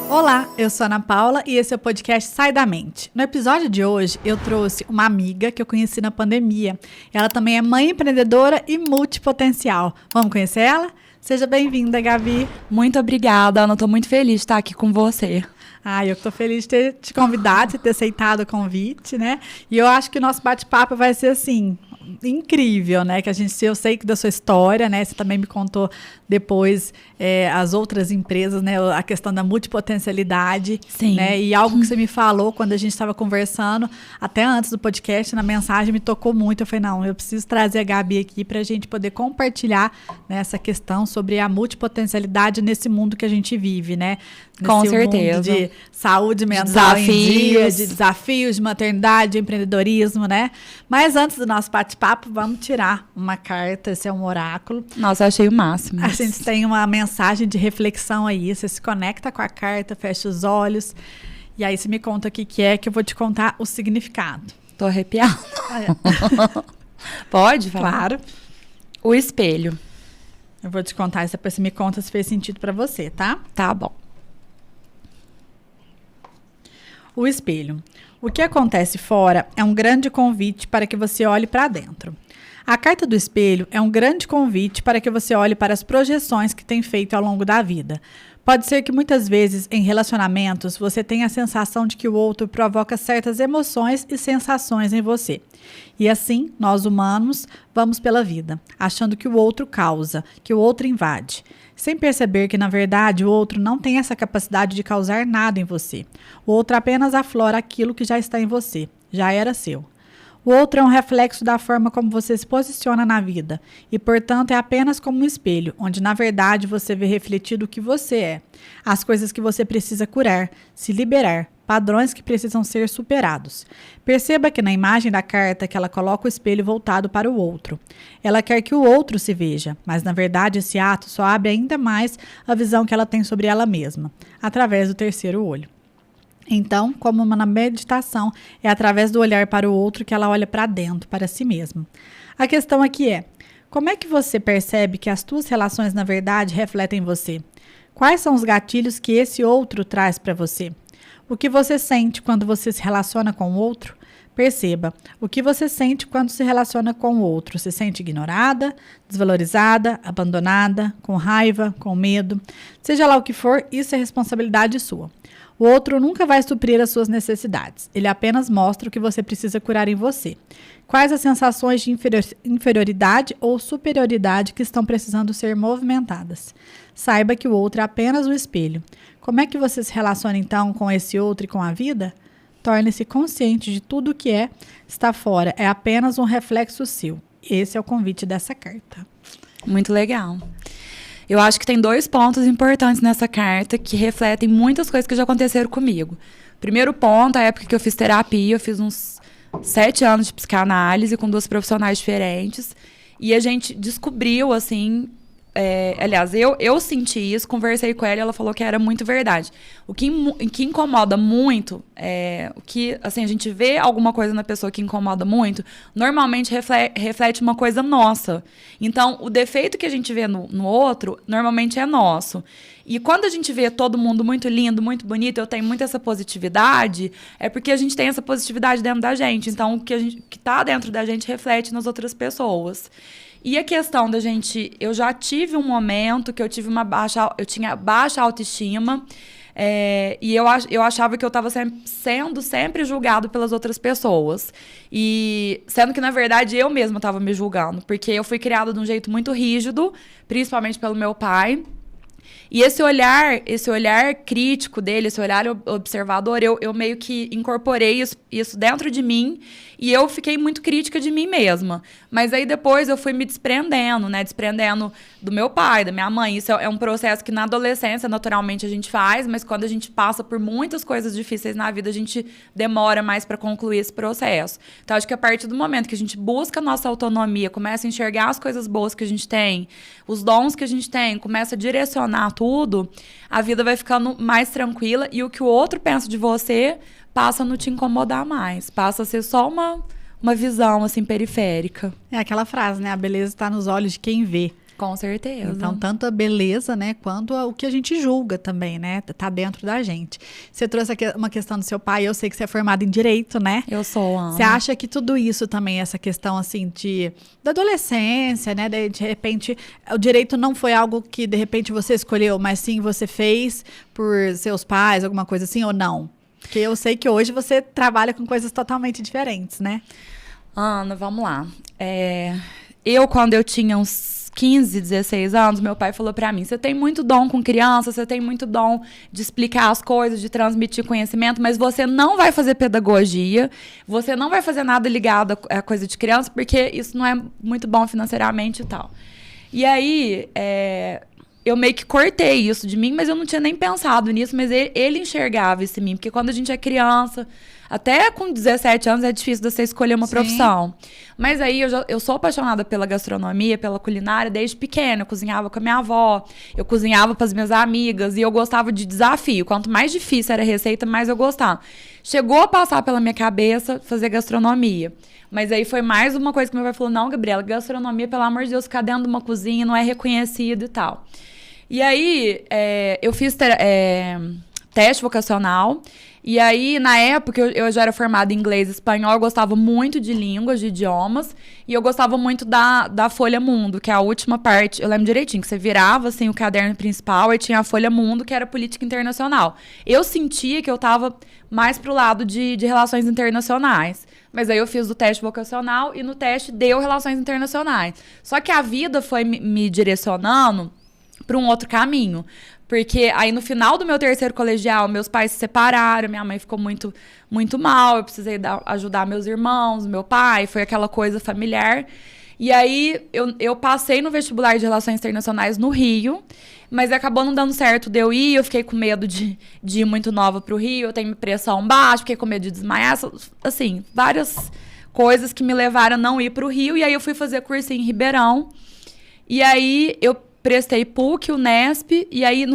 Olá, eu sou a Ana Paula e esse é o podcast Sai da Mente. No episódio de hoje, eu trouxe uma amiga que eu conheci na pandemia. Ela também é mãe empreendedora e multipotencial. Vamos conhecer ela? Seja bem-vinda, Gabi. Muito obrigada, Ana. Estou muito feliz de estar aqui com você. Eu estou feliz de ter te convidado, de ter aceitado o convite, né? E eu acho que o nosso bate-papo vai ser assim, incrível, né? Que eu sei da sua história, né? Você também me contou depois as outras empresas, né? A questão da multipotencialidade. Sim. Né? E algo que você me falou quando a gente estava conversando, até antes do podcast, na mensagem, me tocou muito. Eu falei, não, eu preciso trazer a Gabi aqui para a gente poder compartilhar, né, essa questão sobre a multipotencialidade nesse mundo que a gente vive, né? Com certeza. Mundo de saúde mental em dia, de desafios, de maternidade, de empreendedorismo, né? Mas antes do nosso bate-papo, vamos tirar uma carta, esse é um oráculo. Nossa, eu achei o máximo. A gente tem uma mensagem de reflexão aí, você se conecta com a carta, fecha os olhos, e aí você me conta o que é, que eu vou te contar o significado. Tô arrepiada. Pode falar? Claro. O espelho. Eu vou te contar isso, depois você me conta se fez sentido pra você, tá? Tá bom. O espelho. O que acontece fora é um grande convite para que você olhe para dentro. A carta do espelho é um grande convite para que você olhe para as projeções que tem feito ao longo da vida. Pode ser que muitas vezes em relacionamentos você tenha a sensação de que o outro provoca certas emoções e sensações em você. E assim, nós humanos vamos pela vida, achando que o outro causa, que o outro invade, sem perceber que, na verdade, o outro não tem essa capacidade de causar nada em você. O outro apenas aflora aquilo que já está em você, já era seu. O outro é um reflexo da forma como você se posiciona na vida e, portanto, é apenas como um espelho, onde, na verdade, você vê refletido o que você é, as coisas que você precisa curar, se liberar, padrões que precisam ser superados. Perceba que na imagem da carta que ela coloca o espelho voltado para o outro. Ela quer que o outro se veja, mas, na verdade, esse ato só abre ainda mais a visão que ela tem sobre ela mesma, através do terceiro olho. Então, como na meditação, é através do olhar para o outro que ela olha para dentro, para si mesma. A questão aqui é, como é que você percebe que as tuas relações, na verdade, refletem você? Quais são os gatilhos que esse outro traz para você? O que você sente quando você se relaciona com o outro? Perceba, o que você sente quando se relaciona com o outro? Se sente ignorada, desvalorizada, abandonada, com raiva, com medo? Seja lá o que for, isso é responsabilidade sua. O outro nunca vai suprir as suas necessidades. Ele apenas mostra o que você precisa curar em você. Quais as sensações de inferioridade ou superioridade que estão precisando ser movimentadas? Saiba que o outro é apenas um espelho. Como é que você se relaciona então com esse outro e com a vida? Torne-se consciente de tudo o que está fora. É apenas um reflexo seu. Esse é o convite dessa carta. Muito legal. Eu acho que tem 2 pontos importantes nessa carta que refletem muitas coisas que já aconteceram comigo. Primeiro ponto, a época que eu fiz terapia, eu fiz uns 7 anos de psicanálise com 2 profissionais diferentes. E a gente descobriu, assim... aliás, eu senti isso, conversei com ela e ela falou que era muito verdade. O que incomoda muito, o que, assim, a gente vê alguma coisa na pessoa que incomoda muito, normalmente reflete uma coisa nossa. Então, o defeito que a gente vê no outro, normalmente é nosso. E quando a gente vê todo mundo muito lindo, muito bonito, eu tenho muito essa positividade, é porque a gente tem essa positividade dentro da gente. Então, o que tá dentro da gente reflete nas outras pessoas. E a questão da gente... Eu já tive um momento que eu tinha baixa autoestima, e eu achava que eu estava sendo sempre julgado pelas outras pessoas. E sendo que, na verdade, eu mesma estava me julgando, porque eu fui criada de um jeito muito rígido, principalmente pelo meu pai. E esse olhar crítico dele, esse olhar observador, eu meio que incorporei isso dentro de mim e eu fiquei muito crítica de mim mesma. Mas aí depois eu fui me desprendendo, né? Desprendendo do meu pai, da minha mãe. Isso é um processo que na adolescência naturalmente a gente faz, mas quando a gente passa por muitas coisas difíceis na vida, a gente demora mais para concluir esse processo. Então acho que a partir do momento que a gente busca a nossa autonomia, começa a enxergar as coisas boas que a gente tem, os dons que a gente tem, começa a direcionar tudo, a vida vai ficando mais tranquila e o que o outro pensa de você passa a não te incomodar mais, passa a ser só uma visão assim periférica. É aquela frase, né? A beleza está nos olhos de quem vê. Com certeza. Então, tanto a beleza, né, quanto o que a gente julga também, né, tá dentro da gente. Você trouxe aqui uma questão do seu pai, eu sei que você é formada em Direito, né? Eu sou, Ana. Você acha que tudo isso também, essa questão, assim, da adolescência, né, de repente, o direito não foi algo que, de repente, você escolheu, mas sim você fez por seus pais, alguma coisa assim, ou não? Porque eu sei que hoje você trabalha com coisas totalmente diferentes, né? Ana, vamos lá. Quando eu tinha uns 15, 16 anos, meu pai falou pra mim, você tem muito dom com criança, você tem muito dom de explicar as coisas, de transmitir conhecimento, mas você não vai fazer pedagogia, você não vai fazer nada ligado a coisa de criança, porque isso não é muito bom financeiramente e tal. E aí, eu meio que cortei isso de mim, mas eu não tinha nem pensado nisso, mas ele enxergava isso em mim, porque quando a gente é criança, até com 17 anos é difícil você escolher uma profissão. Mas aí eu sou apaixonada pela gastronomia, pela culinária desde pequena. Eu cozinhava com a minha avó, eu cozinhava para as minhas amigas e eu gostava de desafio. Quanto mais difícil era a receita, mais eu gostava. Chegou a passar pela minha cabeça fazer gastronomia. Mas aí foi mais uma coisa que meu pai falou, não, Gabriela, gastronomia, pelo amor de Deus, ficar dentro de uma cozinha não é reconhecido e tal. E aí eu fiz teste vocacional. E aí, na época, eu já era formada em inglês e espanhol, eu gostava muito de línguas, de idiomas, e eu gostava muito da Folha Mundo, que é a última parte, eu lembro direitinho, que você virava, assim, o caderno principal e tinha a Folha Mundo, que era política internacional. Eu sentia que eu estava mais pro lado de relações internacionais, mas aí eu fiz o teste vocacional e no teste deu relações internacionais. Só que a vida foi me direcionando para um outro caminho. Porque aí no final do meu terceiro colegial, meus pais se separaram, minha mãe ficou muito, muito mal, eu precisei ajudar meus irmãos, meu pai, foi aquela coisa familiar. E aí eu passei no vestibular de Relações Internacionais no Rio, mas acabou não dando certo de eu ir, eu fiquei com medo de ir muito nova pro Rio, eu tenho pressão baixa, fiquei com medo de desmaiar, assim, várias coisas que me levaram a não ir pro Rio, e aí eu fui fazer cursinho em Ribeirão, e aí eu prestei PUC, Unesp, e aí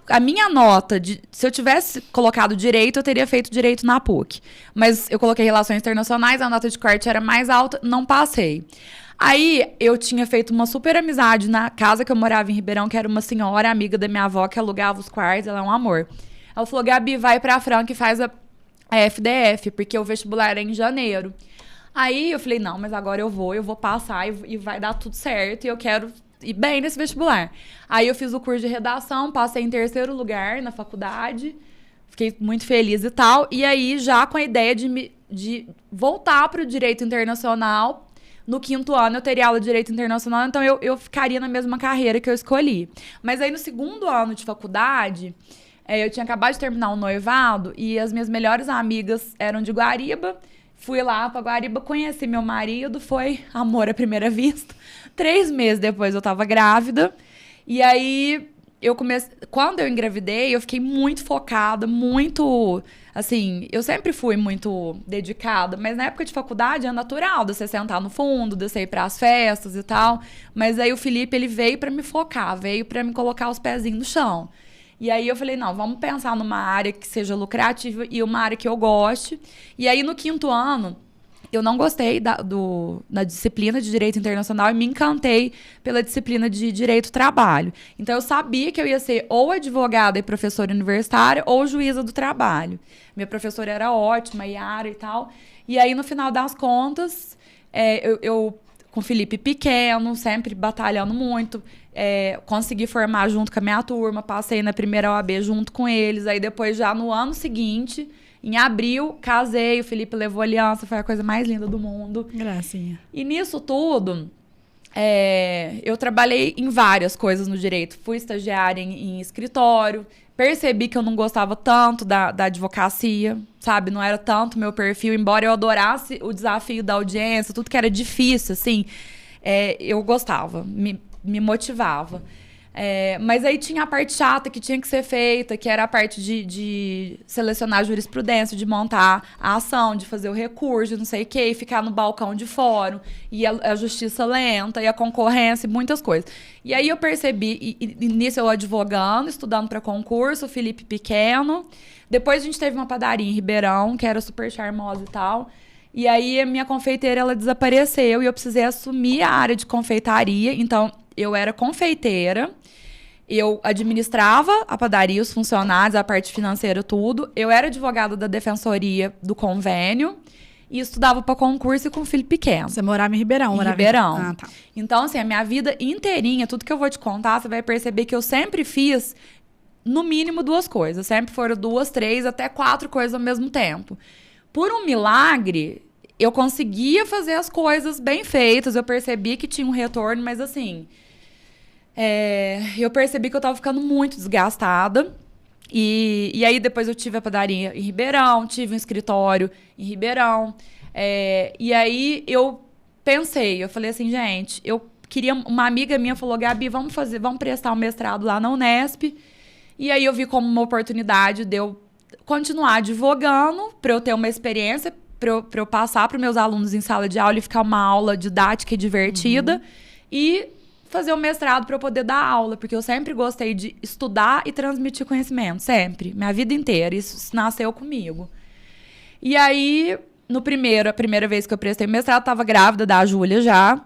a minha nota, se eu tivesse colocado direito, eu teria feito direito na PUC. Mas eu coloquei relações internacionais, a nota de corte era mais alta, não passei. Aí eu tinha feito uma super amizade na casa que eu morava em Ribeirão, que era uma senhora amiga da minha avó, que alugava os quartos, ela é um amor. Ela falou, Gabi, vai pra Franca e faz a FDF, porque o vestibular era em janeiro. Aí eu falei, não, mas agora eu vou passar e vai dar tudo certo, e eu quero ir bem nesse vestibular. Aí eu fiz o curso de redação, passei em terceiro lugar na faculdade, fiquei muito feliz e tal, e aí já com a ideia de voltar para o direito internacional. No 5º ano eu teria aula de direito internacional, então eu ficaria na mesma carreira que eu escolhi. Mas aí no 2º ano de faculdade, eu tinha acabado de terminar um noivado e as minhas melhores amigas eram de Guariba. Fui lá pra Guariba, conheci meu marido, foi amor à primeira vista. 3 meses depois eu tava grávida. E aí, quando eu engravidei, eu fiquei muito focada, muito... Assim, eu sempre fui muito dedicada, mas na época de faculdade é natural de você sentar no fundo, de você ir pras festas e tal. Mas aí o Felipe, ele veio pra me focar, veio pra me colocar os pezinhos no chão. E aí eu falei, não, vamos pensar numa área que seja lucrativa e uma área que eu goste. E aí no 5º ano, eu não gostei da disciplina de Direito Internacional e me encantei pela disciplina de Direito do Trabalho. Então eu sabia que eu ia ser ou advogada e professora universitária ou juíza do trabalho. Minha professora era ótima, Yara e tal. E aí no final das contas, eu com o Felipe pequeno, sempre batalhando muito, consegui formar junto com a minha turma, passei na primeira OAB junto com eles, aí depois já no ano seguinte, em abril, casei, o Felipe levou aliança, foi a coisa mais linda do mundo. Gracinha. E nisso tudo, eu trabalhei em várias coisas no direito, fui estagiária em escritório, percebi que eu não gostava tanto da advocacia, sabe? Não era tanto meu perfil, embora eu adorasse o desafio da audiência, tudo que era difícil, assim, eu gostava, me motivava. Mas aí tinha a parte chata que tinha que ser feita, que era a parte de selecionar a jurisprudência, de montar a ação, de fazer o recurso, de não sei o quê, e ficar no balcão de fórum, e a justiça lenta, e a concorrência, e muitas coisas. E aí eu percebi, e nisso eu advogando, estudando para concurso, o Felipe pequeno. Depois a gente teve uma padaria em Ribeirão, que era super charmosa e tal. E aí a minha confeiteira, ela desapareceu, e eu precisei assumir a área de confeitaria. Então, eu era confeiteira, eu administrava a padaria, os funcionários, a parte financeira, tudo. Eu era advogada da defensoria do convênio e estudava para concurso e com filho pequeno. Você morava em Ribeirão? Em Ribeirão. Ah, tá. Então, assim, a minha vida inteirinha, tudo que eu vou te contar, você vai perceber que eu sempre fiz, no mínimo, 2 coisas. Sempre foram 2, 3, até 4 coisas ao mesmo tempo. Por um milagre, eu conseguia fazer as coisas bem feitas, eu percebi que tinha um retorno, mas assim... eu percebi que eu tava ficando muito desgastada. E aí depois eu tive a padaria em Ribeirão, tive um escritório em Ribeirão. E aí eu pensei, eu falei assim, gente, eu queria... Uma amiga minha falou, Gabi, vamos prestar um mestrado lá na Unesp. E aí eu vi como uma oportunidade de eu continuar advogando, para eu ter uma experiência, para eu passar para meus alunos em sala de aula e ficar uma aula didática e divertida. E fazer o mestrado para eu poder dar aula, porque eu sempre gostei de estudar e transmitir conhecimento, sempre, minha vida inteira, isso nasceu comigo. E aí, a primeira vez que eu prestei o mestrado, eu estava grávida da Júlia já,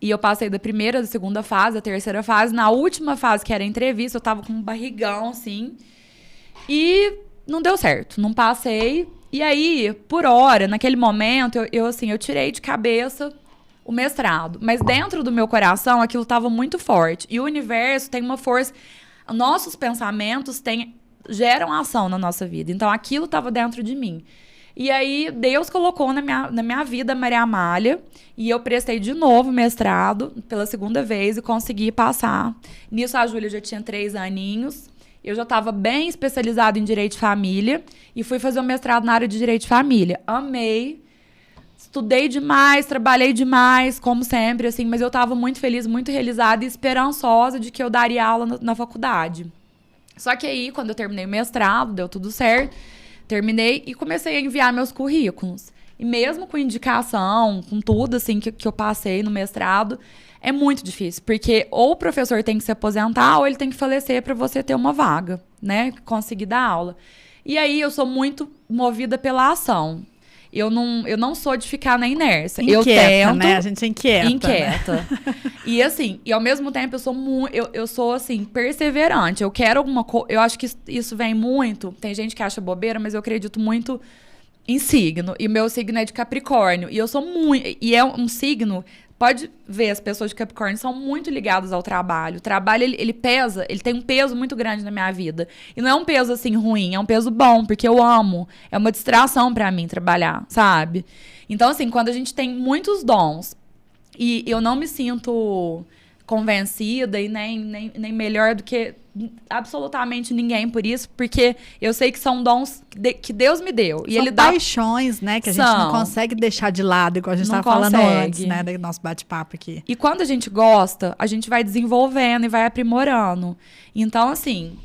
e eu passei da primeira, da segunda fase, da terceira fase, na última fase, que era a entrevista, eu estava com um barrigão, assim, e não deu certo, não passei. E aí, por hora, naquele momento, eu tirei de cabeça o mestrado. Mas dentro do meu coração, aquilo estava muito forte. E o universo tem uma força... Nossos pensamentos geram ação na nossa vida. Então, aquilo estava dentro de mim. E aí, Deus colocou na minha vida Maria Amália. E eu prestei de novo mestrado, pela segunda vez, e consegui passar. Nisso, a Júlia já tinha 3 aninhos. Eu já estava bem especializada em Direito de Família. E fui fazer um mestrado na área de Direito de Família. Amei. Estudei demais, trabalhei demais, como sempre, assim, mas eu estava muito feliz, muito realizada e esperançosa de que eu daria aula na faculdade. Só que aí, quando eu terminei o mestrado, deu tudo certo, terminei e comecei a enviar meus currículos. E mesmo com indicação, com tudo, assim, que eu passei no mestrado, é muito difícil, porque ou o professor tem que se aposentar ou ele tem que falecer para você ter uma vaga, né, conseguir dar aula. E aí, eu sou muito movida pela ação. Eu não sou de ficar na inércia. Inquieta, eu tento, né? A gente é inquieta. Inquieta. Né? E assim, e ao mesmo tempo eu sou assim, perseverante. Eu quero alguma coisa. Eu acho que isso vem muito. Tem gente que acha bobeira, mas eu acredito muito em signo. E o meu signo é de Capricórnio. E eu sou muito. E é um signo. Pode ver, as pessoas de Capricórnio são muito ligadas ao trabalho. O trabalho, ele pesa, ele tem um peso muito grande na minha vida. E não é um peso, assim, ruim, é um peso bom, porque eu amo. É uma distração pra mim trabalhar, sabe? Então, assim, quando a gente tem muitos dons e eu não me sinto convencida e nem melhor do que absolutamente ninguém por isso, porque eu sei que são dons que Deus me deu. E são ele dá paixões, né, que a gente não consegue deixar de lado, igual a gente estava falando antes, né, do nosso bate-papo aqui. E quando a gente gosta, a gente vai desenvolvendo e vai aprimorando. Então, assim,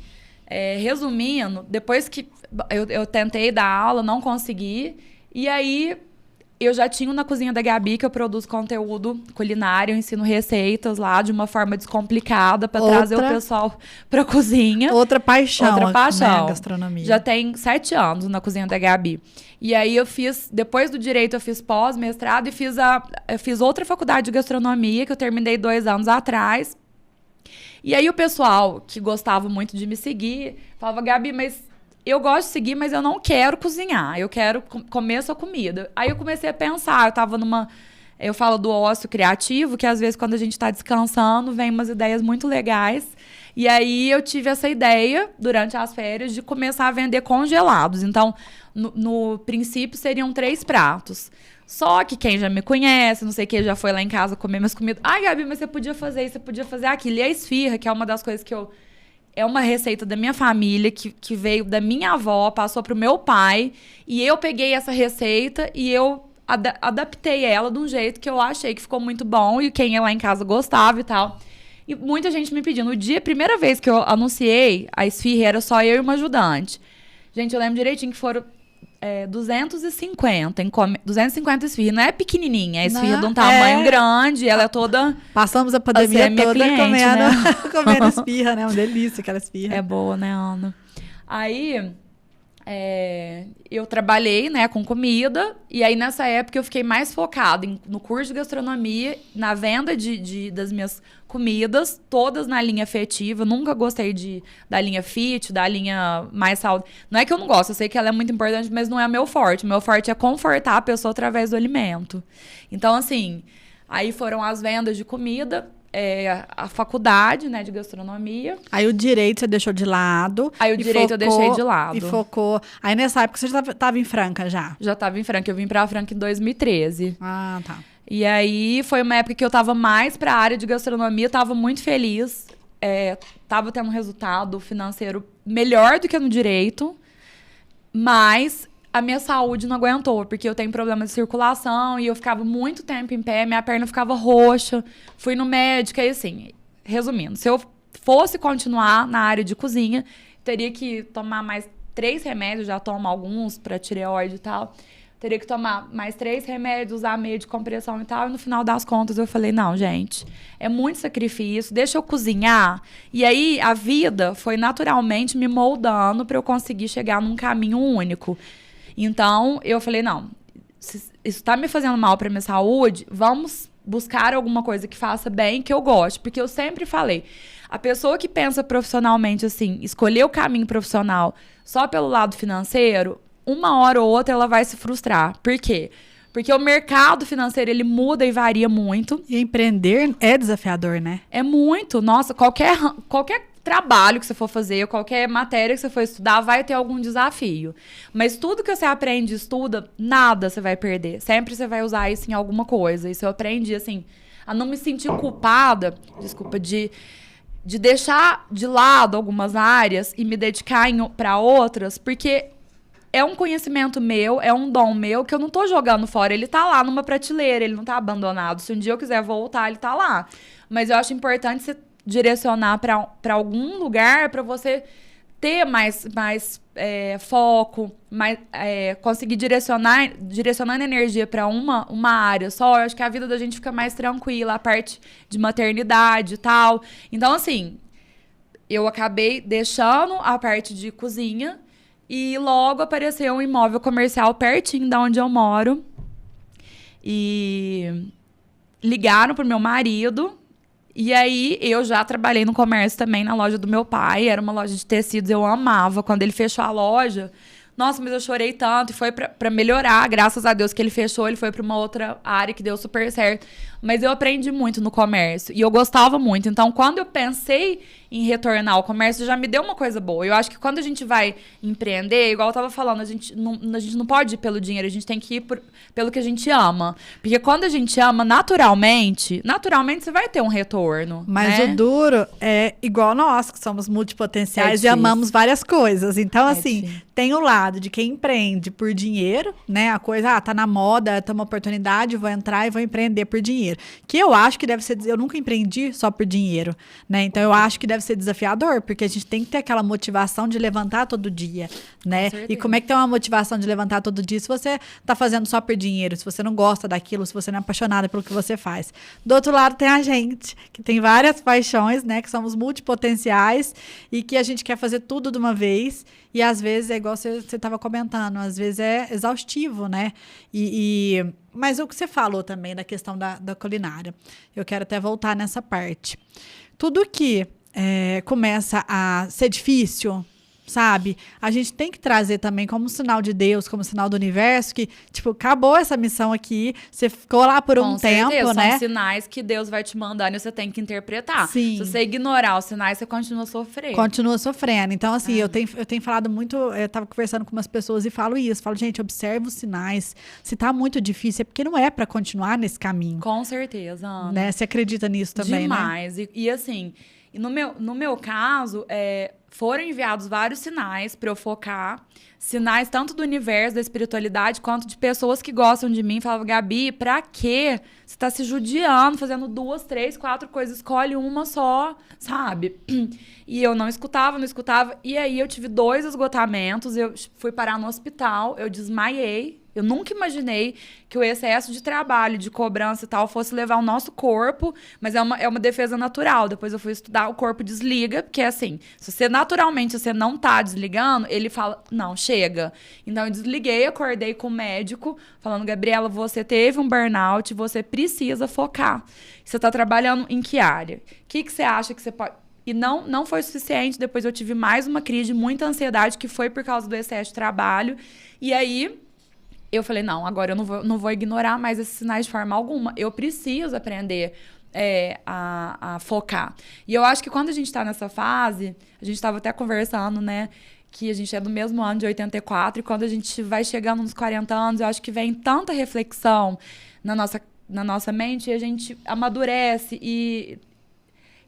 resumindo, depois que eu tentei dar aula, não consegui, e aí eu já tinha na Cozinha da Gabi, que eu produzo conteúdo culinário, eu ensino receitas lá de uma forma descomplicada para trazer o pessoal para cozinha. Outra paixão, né, gastronomia. Já tem 7 anos na Cozinha da Gabi. E aí eu fiz, depois do direito, eu fiz pós-mestrado e eu fiz outra faculdade de gastronomia, que eu terminei 2 anos atrás. E aí o pessoal que gostava muito de me seguir falava, Gabi, mas eu gosto de seguir, mas eu não quero cozinhar. Eu quero comer sua comida. Aí eu comecei a pensar, eu falo do ócio criativo, que às vezes quando a gente tá descansando, vem umas ideias muito legais. E aí eu tive essa ideia, durante as férias, de começar a vender congelados. Então, no princípio, seriam 3 pratos. Só que quem já me conhece, não sei o que, já foi lá em casa comer minhas comidas. Ai, Gabi, mas você podia fazer isso, você podia fazer aquilo. E a esfirra, que é uma das coisas que é uma receita da minha família, que veio da minha avó, passou pro meu pai. E eu peguei essa receita e eu adaptei ela de um jeito que eu achei que ficou muito bom. E quem ia lá em casa gostava e tal. E muita gente me pedindo. Primeira vez que eu anunciei a esfirra, era só eu e uma ajudante. Gente, eu lembro direitinho que foram 250 esfirras. Não é pequenininha, é esfirra de um tamanho grande, ela é toda... Passamos a pandemia toda cliente, comendo, né? comendo esfirra, né? Uma delícia aquela esfirra. É boa, né, Ana? Aí, eu trabalhei, né, com comida, e aí nessa época eu fiquei mais focada no curso de gastronomia, na venda das minhas comidas, todas na linha afetiva. Eu nunca gostei da linha fit, da linha mais saudável. Não é que eu não gosto, eu sei que ela é muito importante, mas não é meu forte. Meu forte é confortar a pessoa através do alimento. Então, assim, aí foram as vendas de comida, a faculdade, né, de gastronomia. Aí o direito você deixou de lado. Aí o direito eu deixei de lado. E focou. Aí nessa época você já tava em Franca já? Já tava em Franca. Eu vim pra Franca em 2013. Ah, tá. E aí foi uma época que eu tava mais pra área de gastronomia, tava muito feliz. Tava tendo um resultado financeiro melhor do que no direito. Mas a minha saúde não aguentou, porque eu tenho problema de circulação e eu ficava muito tempo em pé, minha perna ficava roxa. Fui no médico e assim, resumindo, se eu fosse continuar na área de cozinha, teria que tomar mais 3 remédios, já tomo alguns para tireoide e tal. Teria que tomar mais 3 remédios, usar meio de compressão e tal. E no final das contas eu falei, não, gente, é muito sacrifício, deixa eu cozinhar. E aí a vida foi naturalmente me moldando para eu conseguir chegar num caminho único. Então, eu falei, não, se isso tá me fazendo mal pra minha saúde, vamos buscar alguma coisa que faça bem, que eu goste. Porque eu sempre falei, a pessoa que pensa profissionalmente assim, escolher o caminho profissional só pelo lado financeiro, uma hora ou outra ela vai se frustrar. Por quê? Porque o mercado financeiro, ele muda e varia muito. E empreender é desafiador, né? É muito. Nossa, qualquer trabalho que você for fazer, qualquer matéria que você for estudar, vai ter algum desafio. Mas tudo que você aprende e estuda, nada você vai perder. Sempre você vai usar isso em alguma coisa. Isso eu aprendi, assim, a não me sentir culpada, de deixar de lado algumas áreas e me dedicar para outras, porque é um conhecimento meu, é um dom meu que eu não tô jogando fora. Ele tá lá numa prateleira, ele não tá abandonado. Se um dia eu quiser voltar, ele tá lá. Mas eu acho importante você direcionar para algum lugar para você ter mais foco, conseguir direcionando energia para uma área só. Eu acho que a vida da gente fica mais tranquila, a parte de maternidade e tal. Então, assim, eu acabei deixando a parte de cozinha e logo apareceu um imóvel comercial pertinho da onde eu moro. E ligaram pro meu marido. E aí, eu já trabalhei no comércio também, na loja do meu pai. Era uma loja de tecidos, eu amava. Quando ele fechou a loja, nossa, mas eu chorei tanto. E foi pra melhorar, graças a Deus que ele fechou. Ele foi pra uma outra área que deu super certo. Mas eu aprendi muito no comércio. E eu gostava muito. Então, quando eu pensei em retornar ao comércio, já me deu uma coisa boa. Eu acho que quando a gente vai empreender, igual eu tava falando, a gente não pode ir pelo dinheiro, a gente tem que ir pelo que a gente ama. Porque quando a gente ama, naturalmente você vai ter um retorno. Mas né? o duro é igual nós, que somos multipotenciais e amamos várias coisas. Então, assim, tem o lado de quem empreende por dinheiro, né? A coisa, tá na moda, tá uma oportunidade, vou entrar e vou empreender por dinheiro. Que eu acho que deve ser... Eu nunca empreendi só por dinheiro, né? Então, eu acho que deve ser desafiador, porque a gente tem que ter aquela motivação de levantar todo dia, né? E como é que tem uma motivação de levantar todo dia se você tá fazendo só por dinheiro, se você não gosta daquilo, se você não é apaixonada pelo que você faz? Do outro lado tem a gente, que tem várias paixões, né? Que somos multipotenciais e que a gente quer fazer tudo de uma vez. E às vezes é igual você estava comentando, às vezes é exaustivo, né? Mas o que você falou também da questão da culinária, eu quero até voltar nessa parte. Tudo que começa a ser difícil, sabe? A gente tem que trazer também como um sinal de Deus, como um sinal do universo, que, tipo, acabou essa missão aqui, você ficou lá por um tempo, né? São sinais que Deus vai te mandando e você tem que interpretar. Sim. Se você ignorar os sinais, você continua sofrendo. Continua sofrendo. Então, assim, eu tenho falado muito, eu tava conversando com umas pessoas e falo isso, falo, gente, observa os sinais. Se tá muito difícil, é porque não é pra continuar nesse caminho. Com certeza, Ana. Né? Você acredita nisso também, demais. né? E assim, no meu caso, foram enviados vários sinais para eu focar. Sinais tanto do universo, da espiritualidade, quanto de pessoas que gostam de mim. Falavam, Gabi, pra quê? Você tá se judiando, fazendo 2, 3, 4 coisas. Escolhe uma só, sabe? E eu não escutava. E aí eu tive 2 esgotamentos. Eu fui parar no hospital, eu desmaiei. Eu nunca imaginei que o excesso de trabalho, de cobrança e tal, fosse levar o nosso corpo, mas é uma defesa natural. Depois eu fui estudar, o corpo desliga, porque assim, se você naturalmente você não tá desligando, ele fala, não, chega. Então eu desliguei, acordei com o médico, falando, Gabriela, você teve um burnout, você precisa focar. Você tá trabalhando em que área? O que você acha que você pode... E não foi suficiente. Depois eu tive mais uma crise de muita ansiedade, que foi por causa do excesso de trabalho. E aí, eu falei, não, agora eu não vou ignorar mais esses sinais de forma alguma. Eu preciso aprender a focar. E eu acho que quando a gente tá nessa fase, a gente estava até conversando, né, que a gente é do mesmo ano de 84, e quando a gente vai chegando nos 40 anos, eu acho que vem tanta reflexão na nossa mente, e a gente amadurece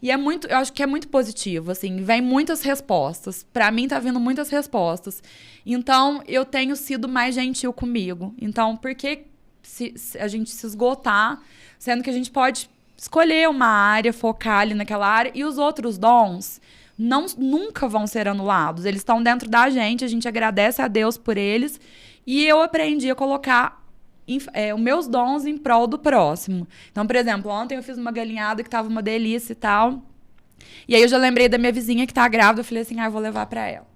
e é muito, eu acho que é muito positivo, assim, vem muitas respostas. Pra mim tá vindo muitas respostas. Então, eu tenho sido mais gentil comigo. Então, por que se a gente se esgotar, sendo que a gente pode escolher uma área, focar ali naquela área, e os outros dons nunca vão ser anulados. Eles estão dentro da gente, a gente agradece a Deus por eles, e eu aprendi a colocar os meus dons em prol do próximo. Então, por exemplo, ontem eu fiz uma galinhada que tava uma delícia e tal. E aí eu já lembrei da minha vizinha que tá grávida, eu falei assim, eu vou levar pra ela.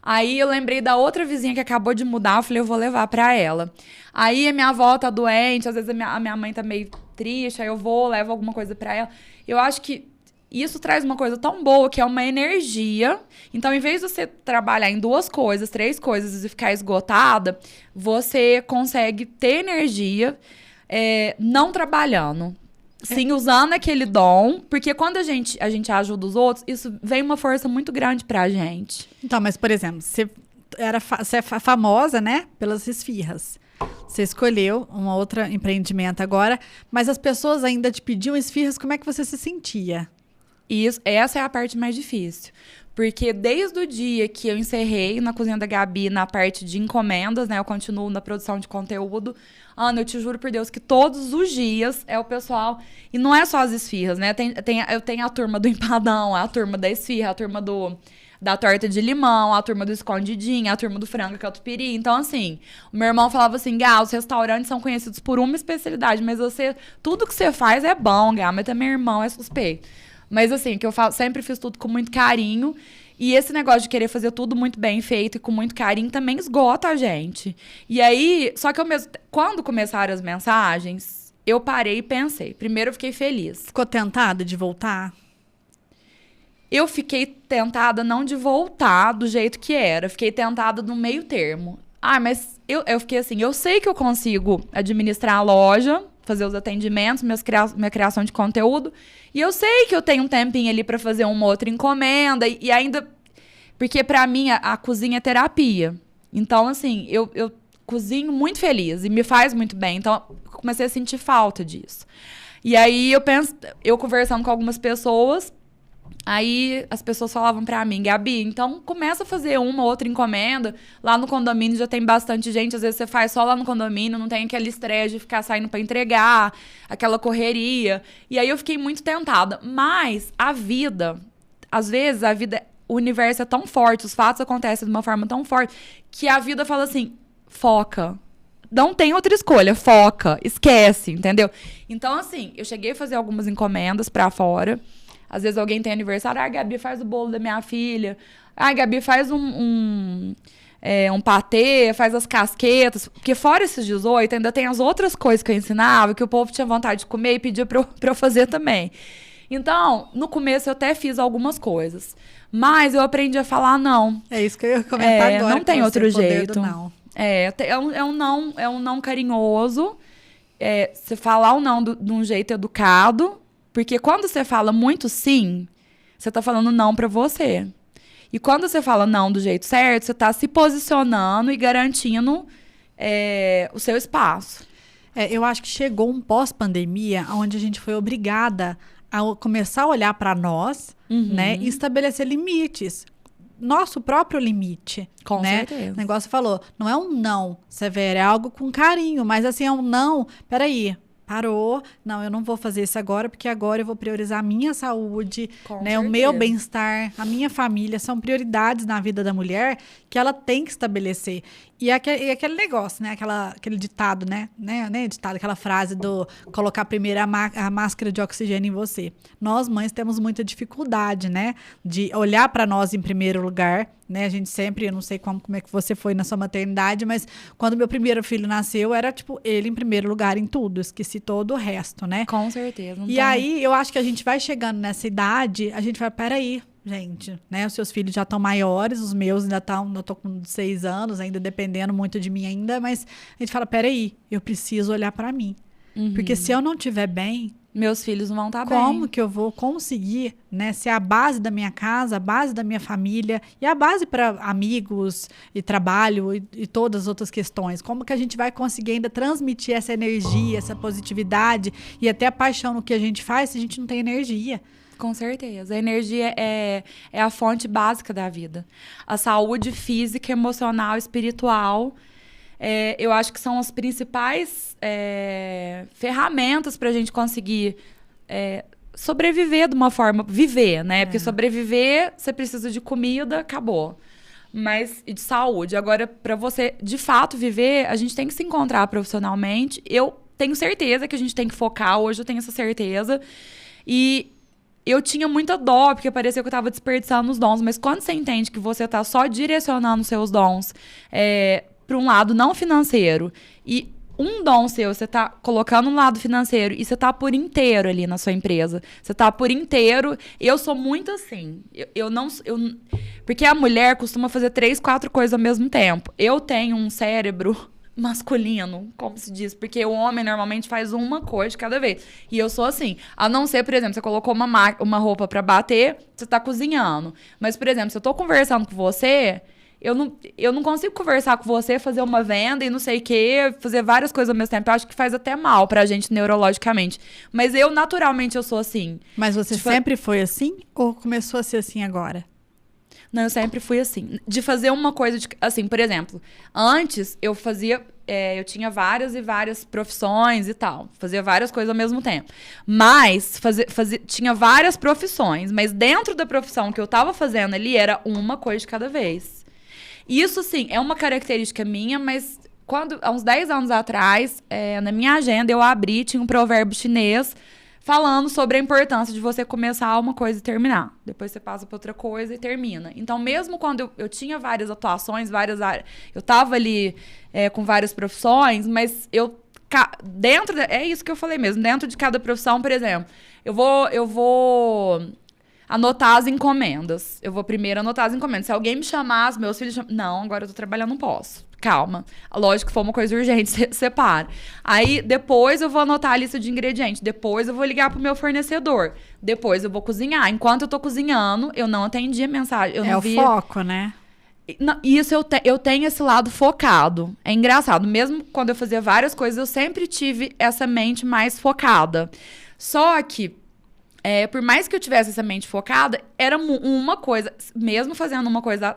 Aí eu lembrei da outra vizinha que acabou de mudar, eu falei, eu vou levar pra ela. Aí a minha avó tá doente, às vezes a minha mãe tá meio triste, aí eu levo alguma coisa pra ela. Eu acho que isso traz uma coisa tão boa, que é uma energia. Então, em vez de você trabalhar em 2 coisas, 3 coisas e ficar esgotada, você consegue ter energia não trabalhando. Sim, usando aquele dom. Porque quando a gente ajuda os outros, isso vem uma força muito grande pra gente. Então, mas, por exemplo, você é famosa, né, pelas esfirras. Você escolheu um outro empreendimento agora, mas as pessoas ainda te pediam esfirras, como é que você se sentia? Essa é a parte mais difícil. Porque desde o dia que eu encerrei na Cozinha da Gabi, na parte de encomendas, né? Eu continuo na produção de conteúdo. Ana, eu te juro por Deus que todos os dias é o pessoal... E não é só as esfirras, né? Eu tenho a turma do empadão, a turma da esfirra, a turma da torta de limão, a turma do escondidinho, a turma do frango catupiry. Então, assim, o meu irmão falava assim, Gá, os restaurantes são conhecidos por uma especialidade, mas tudo que você faz é bom, Gá, mas também irmão é suspeito. Mas assim, que eu sempre fiz tudo com muito carinho. E esse negócio de querer fazer tudo muito bem feito e com muito carinho também esgota a gente. E aí, só que quando começaram as mensagens, eu parei e pensei. Primeiro eu fiquei feliz. Ficou tentada de voltar? Eu fiquei tentada não de voltar do jeito que era. Fiquei tentada no meio termo. Mas eu fiquei assim, eu sei que eu consigo administrar a loja, fazer os atendimentos, minha criação de conteúdo. E eu sei que eu tenho um tempinho ali pra fazer uma outra encomenda. E ainda... Porque pra mim, a cozinha é terapia. Então, assim, eu cozinho muito feliz. E me faz muito bem. Então, eu comecei a sentir falta disso. E aí, eu conversando com algumas pessoas... Aí as pessoas falavam pra mim, Gabi, então começa a fazer uma ou outra encomenda. Lá no condomínio já tem bastante gente. Às vezes você faz só lá no condomínio, não tem aquele estresse de ficar saindo pra entregar, aquela correria. E aí eu fiquei muito tentada. Mas às vezes o universo é tão forte, os fatos acontecem de uma forma tão forte, que a vida fala assim, foca. Não tem outra escolha, foca, esquece, entendeu? Então assim, eu cheguei a fazer algumas encomendas pra fora. Às vezes alguém tem aniversário, Gabi, faz o bolo da minha filha. Gabi, faz um patê, faz as casquetas. Porque fora esses 18, ainda tem as outras coisas que eu ensinava, que o povo tinha vontade de comer e pedia pra eu fazer também. Então, no começo eu até fiz algumas coisas. Mas eu aprendi a falar não. É isso que eu ia comentar agora. Não tem outro jeito. Não. É um não carinhoso. Você falar o não de um jeito educado. Porque quando você fala muito sim, você tá falando não pra você. E quando você fala não do jeito certo, você tá se posicionando e garantindo o seu espaço. Eu acho que chegou um pós-pandemia onde a gente foi obrigada a começar a olhar para nós, né, e estabelecer limites. Nosso próprio limite. Com certeza. O negócio falou, não é um não severo, é algo com carinho, mas assim, é um não, peraí. parou, não, eu não vou fazer isso agora, porque agora eu vou priorizar a minha saúde, Com né, o meu bem-estar, a minha família, são prioridades na vida da mulher que ela tem que estabelecer. E aquele negócio, né, aquele ditado, né, ditado, aquela frase do colocar primeiro a máscara de oxigênio em você. Nós, mães, temos muita dificuldade, né, de olhar para nós em primeiro lugar, né, a gente sempre, eu não sei como é que você foi na sua maternidade, mas quando meu primeiro filho nasceu, era tipo ele em primeiro lugar em tudo, esqueci todo o resto, né? Com certeza. E aí, eu acho que a gente vai chegando nessa idade, a gente vai, peraí, gente, né? Os seus filhos já estão maiores, os meus ainda estão, eu tô com 6 anos, ainda dependendo muito de mim ainda, mas a gente fala, peraí, eu preciso olhar para mim. Porque se eu não estiver bem, meus filhos não vão estar bem. Como que eu vou conseguir, né, ser a base da minha casa, a base da minha família e a base para amigos e trabalho e todas as outras questões? Como que a gente vai conseguir ainda transmitir essa energia, essa positividade e até a paixão no que a gente faz se a gente não tem energia? Com certeza. A energia é a fonte básica da vida. A saúde física, emocional, espiritual, eu acho que são as principais ferramentas para a gente conseguir sobreviver de uma forma... Viver, né? Porque sobreviver, você precisa de comida, acabou. Mas e de saúde. Agora, para você, de fato, viver, a gente tem que se encontrar profissionalmente. Eu tenho certeza que a gente tem que focar. Hoje eu tenho essa certeza. E... eu tinha muita dó, porque parecia que eu estava desperdiçando os dons. Mas quando você entende que você está só direcionando os seus dons para um lado não financeiro e um dom seu, você está colocando no lado financeiro e você está por inteiro ali na sua empresa. Você está por inteiro. Eu sou muito assim. Porque a mulher costuma fazer 3, 4 coisas ao mesmo tempo. Eu tenho um cérebro masculino, como se diz, porque o homem normalmente faz uma coisa de cada vez. E eu sou assim, a não ser, por exemplo, você colocou uma roupa pra bater, você tá cozinhando. Mas, por exemplo, se eu tô conversando com você, eu não consigo conversar com você, fazer uma venda e não sei o quê, fazer várias coisas ao mesmo tempo. Eu acho que faz até mal pra gente neurologicamente. Mas naturalmente, eu sou assim. Mas você sempre foi assim? Ou começou a ser assim agora? Não, eu sempre fui assim. De fazer uma coisa, assim, por exemplo, antes eu fazia... eu tinha várias e várias profissões e tal. Fazia várias coisas ao mesmo tempo. Mas, tinha várias profissões. Mas dentro da profissão que eu tava fazendo ali, era uma coisa de cada vez. Isso, sim, é uma característica minha, mas há uns 10 anos atrás, na minha agenda, eu tinha um provérbio chinês falando sobre a importância de você começar uma coisa e terminar. Depois você passa para outra coisa e termina. Então, mesmo quando eu tinha várias atuações, várias áreas, eu tava ali com várias profissões, mas é isso que eu falei mesmo, dentro de cada profissão, por exemplo, eu vou anotar as encomendas. Eu vou primeiro anotar as encomendas. Se alguém me chamar, os meus filhos chamam, não, agora eu tô trabalhando, não posso. Calma. Lógico que for uma coisa urgente, separa. Aí, depois eu vou anotar a lista de ingredientes. Depois eu vou ligar pro meu fornecedor. Depois eu vou cozinhar. Enquanto eu tô cozinhando, eu não atendi a mensagem. Eu não vi... foco, né? Isso eu tenho esse lado focado. É engraçado. Mesmo quando eu fazia várias coisas, eu sempre tive essa mente mais focada. Só que, por mais que eu tivesse essa mente focada, era uma coisa... Mesmo fazendo uma coisa...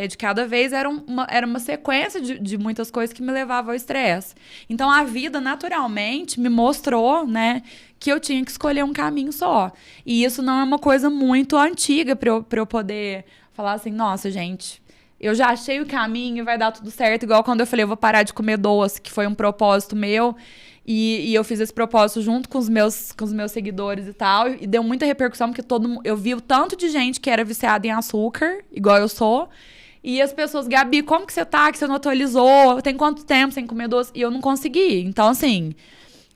de cada vez, era uma sequência de muitas coisas que me levavam ao estresse. Então, a vida, naturalmente, me mostrou, né, que eu tinha que escolher um caminho só. E isso não é uma coisa muito antiga para eu poder falar assim, nossa, gente, eu já achei o caminho, vai dar tudo certo. Igual quando eu falei, eu vou parar de comer doce, que foi um propósito meu. E eu fiz esse propósito junto com os meus seguidores e tal. E deu muita repercussão, porque eu vi o tanto de gente que era viciada em açúcar, igual eu sou. E as pessoas, Gabi, como que você tá? Que você não atualizou? Tem quanto tempo sem comer doce? E eu não consegui. Então, assim,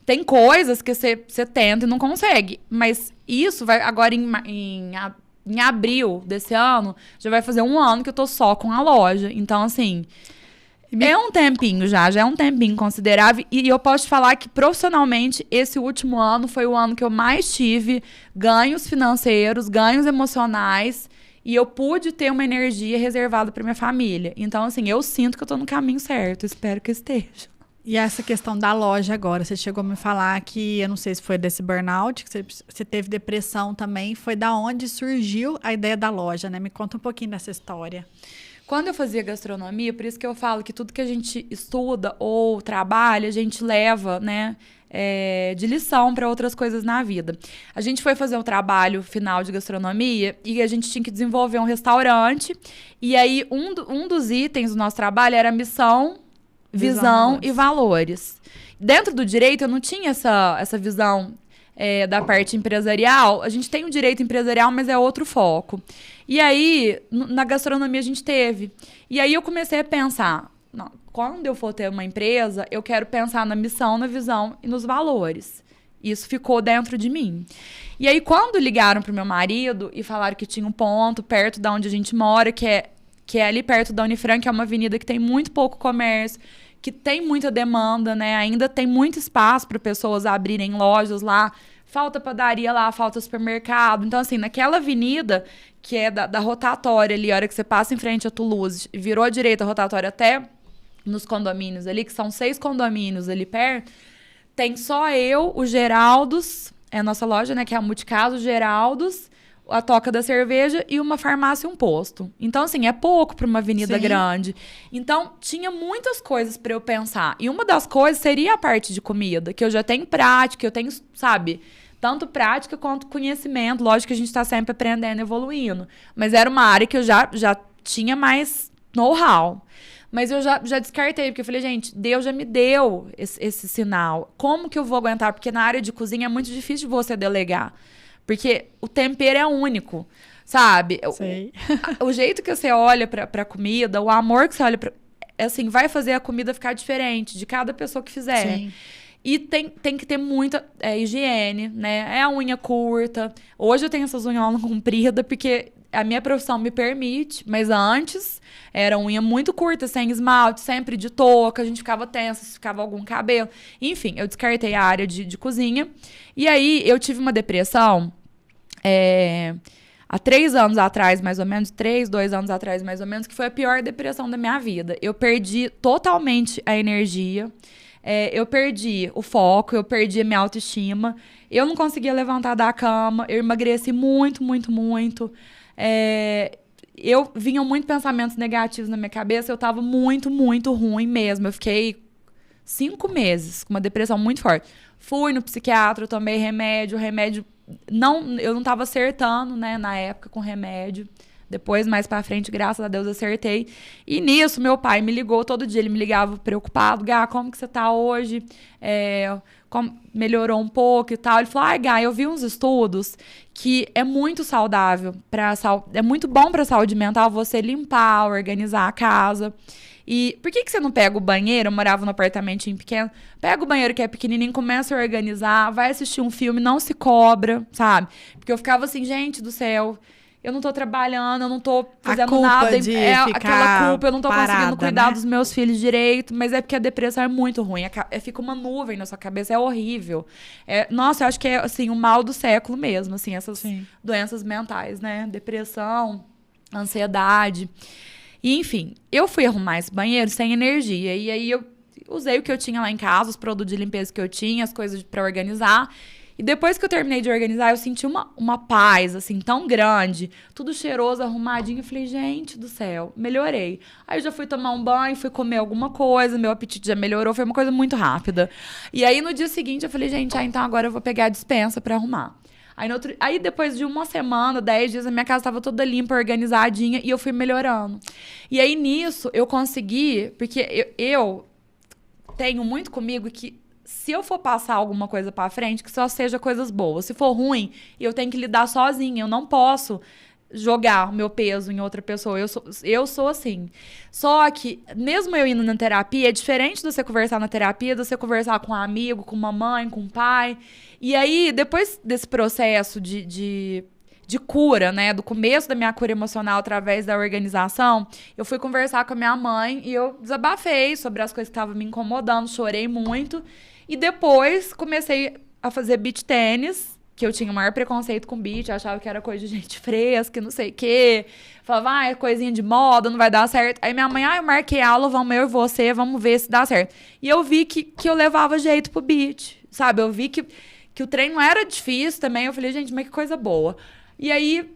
tem coisas que você tenta e não consegue. Mas isso vai agora em abril desse ano, já vai fazer 1 ano que eu tô só com a loja. Então, assim, é um tempinho já é um tempinho considerável. E eu posso te falar que, profissionalmente, esse último ano foi o ano que eu mais tive ganhos financeiros, ganhos emocionais. E eu pude ter uma energia reservada para minha família. Então, assim, eu sinto que eu tô no caminho certo. Espero que esteja. E essa questão da loja agora, você chegou a me falar que, eu não sei se foi desse burnout, que você teve depressão também. Foi da onde surgiu a ideia da loja, né? Me conta um pouquinho dessa história. Quando eu fazia gastronomia, por isso que eu falo que tudo que a gente estuda ou trabalha, a gente leva, né, de lição para outras coisas na vida. A gente foi fazer um trabalho final de gastronomia e a gente tinha que desenvolver um restaurante. E aí, um dos itens do nosso trabalho era missão, visão e valores. Dentro do direito, eu não tinha essa visão da parte empresarial. A gente tem o direito empresarial, mas é outro foco. E aí, na gastronomia, a gente teve. E aí, eu comecei a pensar, não, quando eu for ter uma empresa, eu quero pensar na missão, na visão e nos valores. Isso ficou dentro de mim. E aí, quando ligaram pro meu marido e falaram que tinha um ponto perto da onde a gente mora, que é ali perto da Unifran, que é uma avenida que tem muito pouco comércio, que tem muita demanda, né? Ainda tem muito espaço para pessoas abrirem lojas lá. Falta padaria lá, falta supermercado. Então, assim, naquela avenida, que é da rotatória ali, a hora que você passa em frente a Toulouse, virou à direita a rotatória até nos condomínios ali, que são 6 condomínios ali perto, tem só eu, o Geraldos, é a nossa loja, né? Que é a Multicaso, Geraldos, a Toca da Cerveja e uma farmácia e um posto. Então, assim, é pouco para uma avenida grande. Então, tinha muitas coisas para eu pensar. E uma das coisas seria a parte de comida, que eu já tenho prática, eu tenho, sabe, tanto prática quanto conhecimento. Lógico que a gente está sempre aprendendo, evoluindo. Mas era uma área que eu já tinha mais know-how. Mas eu já descartei, porque eu falei, gente, Deus já me deu esse sinal. Como que eu vou aguentar? Porque na área de cozinha é muito difícil você delegar. Porque o tempero é único, sabe? O jeito que você olha pra comida, o amor que você olha pra... Assim, vai fazer a comida ficar diferente de cada pessoa que fizer. Sim. E tem que ter muita higiene, né? É a unha curta. Hoje eu tenho essas unhas compridas porque a minha profissão me permite. Mas antes era unha muito curta, sem esmalte, sempre de touca. A gente ficava tensa, se ficava algum cabelo. Enfim, eu descartei a área de cozinha. E aí eu tive uma depressão há 3 anos atrás, mais ou menos. 2 anos atrás, mais ou menos. Que foi a pior depressão da minha vida. Eu perdi totalmente a energia. Eu perdi o foco, eu perdi a minha autoestima, eu não conseguia levantar da cama, eu emagreci muito, muito, muito. Eu vinham muitos pensamentos negativos na minha cabeça, eu tava muito, muito ruim mesmo. Eu fiquei 5 meses com uma depressão muito forte. Fui no psiquiatra, tomei remédio, eu não tava acertando, né, na época com remédio. Depois, mais pra frente, graças a Deus, acertei. E nisso, meu pai me ligou todo dia. Ele me ligava preocupado. Gá, como que você tá hoje? Melhorou um pouco e tal. Ele falou, Gá, eu vi uns estudos que é muito saudável. É muito bom pra saúde mental você limpar, organizar a casa. E por que você não pega o banheiro? Eu morava num apartamentinho pequeno. Pega o banheiro que é pequenininho, começa a organizar. Vai assistir um filme, não se cobra, sabe? Porque eu ficava assim, gente do céu... Eu não tô trabalhando, eu não tô fazendo nada. Aquela culpa, eu não tô conseguindo cuidar, né, dos meus filhos direito. Mas é porque a depressão é muito ruim. Fica uma nuvem na sua cabeça, é horrível. Nossa, eu acho que é, assim, o mal do século mesmo, assim, essas doenças mentais, né? Depressão, ansiedade. E, enfim, eu fui arrumar esse banheiro sem energia. E aí eu usei o que eu tinha lá em casa, os produtos de limpeza que eu tinha, as coisas pra organizar. E depois que eu terminei de organizar, eu senti uma paz, assim, tão grande. Tudo cheiroso, arrumadinho. Eu falei, gente do céu, melhorei. Aí eu já fui tomar um banho, fui comer alguma coisa, meu apetite já melhorou. Foi uma coisa muito rápida. E aí, no dia seguinte, eu falei, gente, então agora eu vou pegar a despensa pra arrumar. Aí depois de uma semana, 10 dias, a minha casa estava toda limpa, organizadinha. E eu fui melhorando. E aí, nisso, eu consegui... Porque eu tenho muito comigo que... Se eu for passar alguma coisa pra frente, que só seja coisas boas. Se for ruim, eu tenho que lidar sozinha. Eu não posso jogar o meu peso em outra pessoa. Eu sou assim. Só que, mesmo eu indo na terapia, é diferente de você conversar na terapia, de você conversar com um amigo, com uma mãe, com um pai. E aí, depois desse processo de cura, né? Do começo da minha cura emocional através da organização, eu fui conversar com a minha mãe e eu desabafei sobre as coisas que estavam me incomodando, chorei muito. E depois comecei a fazer beach tênis, que eu tinha o maior preconceito com beach, achava que era coisa de gente fresca, não sei o quê. Falava, é coisinha de moda, não vai dar certo. Aí minha mãe, eu marquei aula, vamos eu e você, vamos ver se dá certo. E eu vi que eu levava jeito pro beach, sabe? Eu vi que o treino era difícil também. Eu falei, gente, mas que coisa boa. E aí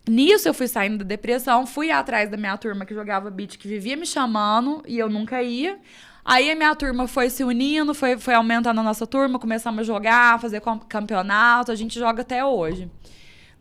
Nisso eu fui saindo da depressão, fui atrás da minha turma que jogava beach, que vivia me chamando e eu nunca ia. Aí a minha turma foi se unindo, foi aumentando a nossa turma, começamos a jogar, fazer campeonato, a gente joga até hoje.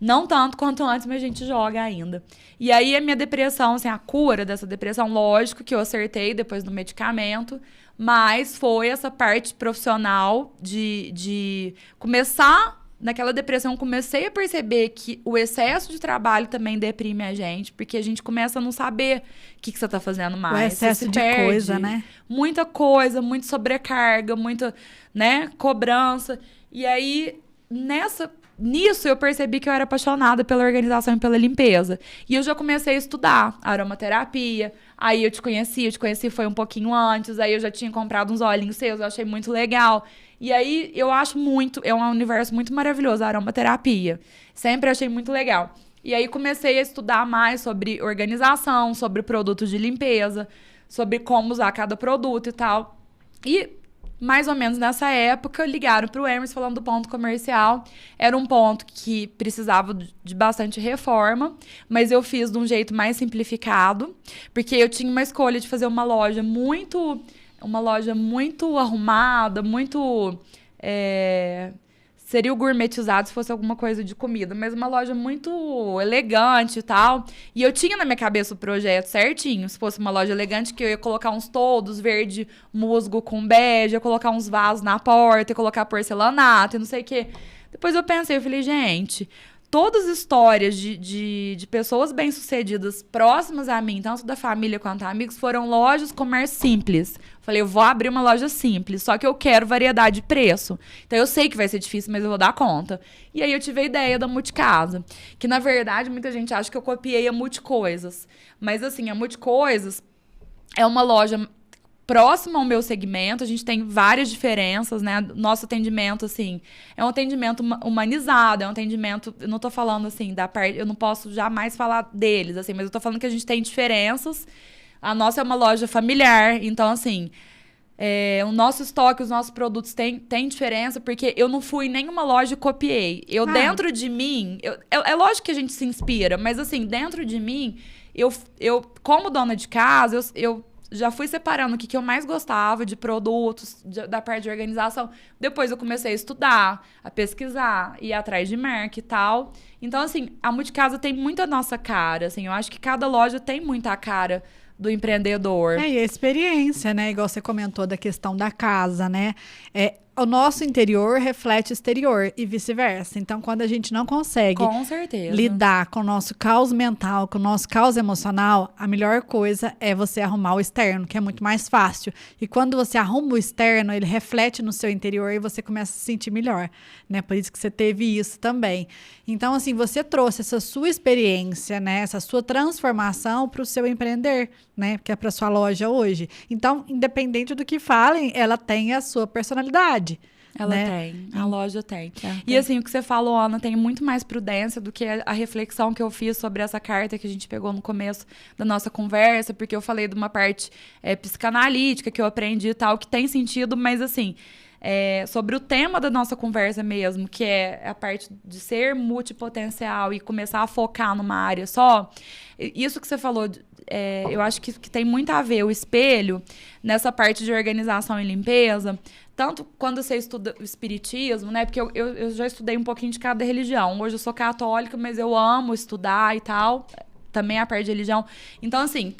Não tanto quanto antes, mas a gente joga ainda. E aí a minha depressão, assim, a cura dessa depressão, lógico que eu acertei depois do medicamento, mas foi essa parte profissional de começar. Naquela depressão, eu comecei a perceber que o excesso de trabalho também deprime a gente, porque a gente começa a não saber o que você tá fazendo mais. O excesso de coisa, né? Muita coisa, muita sobrecarga, muita, né, cobrança. E aí, nisso eu percebi que eu era apaixonada pela organização e pela limpeza. E eu já comecei a estudar aromaterapia. Aí eu te conheci foi um pouquinho antes. Aí eu já tinha comprado uns olhinhos seus, eu achei muito legal. E aí eu acho é um universo muito maravilhoso a aromaterapia. Sempre achei muito legal. E aí comecei a estudar mais sobre organização, sobre produtos de limpeza, sobre como usar cada produto e tal. E mais ou menos nessa época, ligaram para o Hermes falando do ponto comercial. Era um ponto que precisava de bastante reforma, mas eu fiz de um jeito mais simplificado, porque eu tinha uma escolha de fazer uma loja muito arrumada, muito... seria o gourmetizado se fosse alguma coisa de comida, mas uma loja muito elegante e tal. E eu tinha na minha cabeça o projeto certinho. Se fosse uma loja elegante, que eu ia colocar uns toldos verde musgo com bege, ia colocar uns vasos na porta, ia colocar porcelanato e não sei o quê. Depois eu falei, gente, todas as histórias de pessoas bem-sucedidas próximas a mim, tanto da família quanto amigos, foram lojas comércio simples. Falei, eu vou abrir uma loja simples, só que eu quero variedade de preço. Então eu sei que vai ser difícil, mas eu vou dar conta. E aí eu tive a ideia da Multicasa, que na verdade muita gente acha que eu copiei a Multicoisas. Mas assim, a Multicoisas é uma loja próximo ao meu segmento, a gente tem várias diferenças, né? Nosso atendimento, assim, é um atendimento humanizado, é um atendimento, eu não tô falando, assim, da parte, eu não posso jamais falar deles, assim, mas eu tô falando que a gente tem diferenças. A nossa é uma loja familiar, então, assim, o nosso estoque, os nossos produtos têm diferença, porque eu não fui em nenhuma loja e copiei. Dentro de mim, é lógico que a gente se inspira, mas, assim, dentro de mim, eu como dona de casa, eu já fui separando o que eu mais gostava de produtos, da parte de organização. Depois eu comecei a estudar, a pesquisar, ir atrás de marca e tal. Então, assim, a Multicasa tem muito a nossa cara, assim. Eu acho que cada loja tem muito a cara do empreendedor. E a experiência, né? Igual você comentou da questão da casa, né? O nosso interior reflete o exterior e vice-versa. Então, quando a gente não consegue com certeza lidar com o nosso caos mental, com o nosso caos emocional, a melhor coisa é você arrumar o externo, que é muito mais fácil. E quando você arruma o externo, ele reflete no seu interior e você começa a se sentir melhor, né? Por isso que você teve isso também. Então, assim, você trouxe essa sua experiência, né? Essa sua transformação para o seu empreender, né? Que é para sua loja hoje. Então, independente do que falem, ela tem a sua personalidade. Ela tem, a loja tem. E assim, o que você falou, Ana, tem muito mais prudência do que a reflexão que eu fiz sobre essa carta que a gente pegou no começo da nossa conversa, porque eu falei de uma parte psicanalítica que eu aprendi e tal, que tem sentido, mas assim, sobre o tema da nossa conversa mesmo, que é a parte de ser multipotencial e começar a focar numa área só, isso que você falou, eu acho que tem muito a ver o espelho nessa parte de organização e limpeza, tanto quando você estuda o espiritismo, né? Porque eu já estudei um pouquinho de cada religião. Hoje eu sou católica, mas eu amo estudar e tal. Também a parte de religião. Então, assim,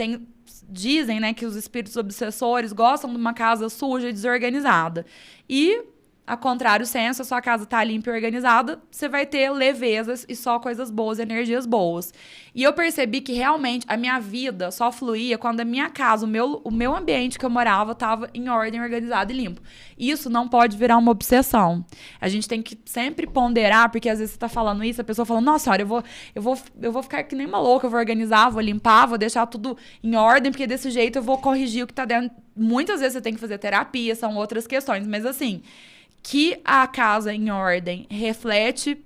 dizem, né, que os espíritos obsessores gostam de uma casa suja e desorganizada. E, a contrário senso, a sua casa tá limpa e organizada, você vai ter levezas e só coisas boas, energias boas. E eu percebi que realmente a minha vida só fluía quando a minha casa, o meu ambiente que eu morava, tava em ordem, organizado e limpo. Isso não pode virar uma obsessão. A gente tem que sempre ponderar, porque às vezes você tá falando isso, a pessoa fala, nossa senhora, eu vou ficar que nem uma louca, eu vou organizar, vou limpar, vou deixar tudo em ordem, porque desse jeito eu vou corrigir o que tá dentro. Muitas vezes você tem que fazer terapia, são outras questões, mas assim, que a casa em ordem reflete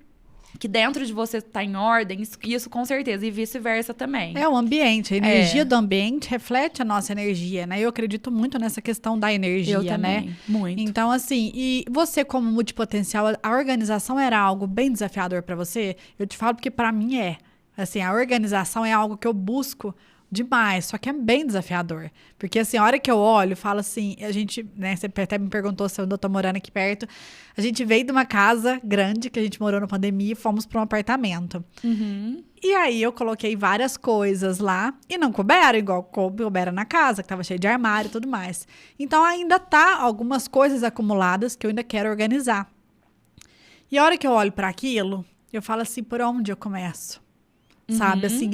que dentro de você está em ordem, isso com certeza, e vice-versa também. É o ambiente, a energia do ambiente reflete a nossa energia, né? Eu acredito muito nessa questão da energia, eu também, né? Muito. Então, assim, e você como multipotencial, a organização era algo bem desafiador para você? Eu te falo porque para mim é. Assim, a organização é algo que eu busco demais, só que é bem desafiador. Porque, assim, a hora que eu olho, falo assim, a gente, né, você até me perguntou se eu ainda tô morando aqui perto, a gente veio de uma casa grande, que a gente morou na pandemia, e fomos para um apartamento. E aí eu coloquei várias coisas lá, e não couberam, igual couberam na casa, que tava cheio de armário e tudo mais. Então, ainda tá algumas coisas acumuladas que eu ainda quero organizar. E a hora que eu olho para aquilo, eu falo assim, por onde eu começo? Sabe, assim,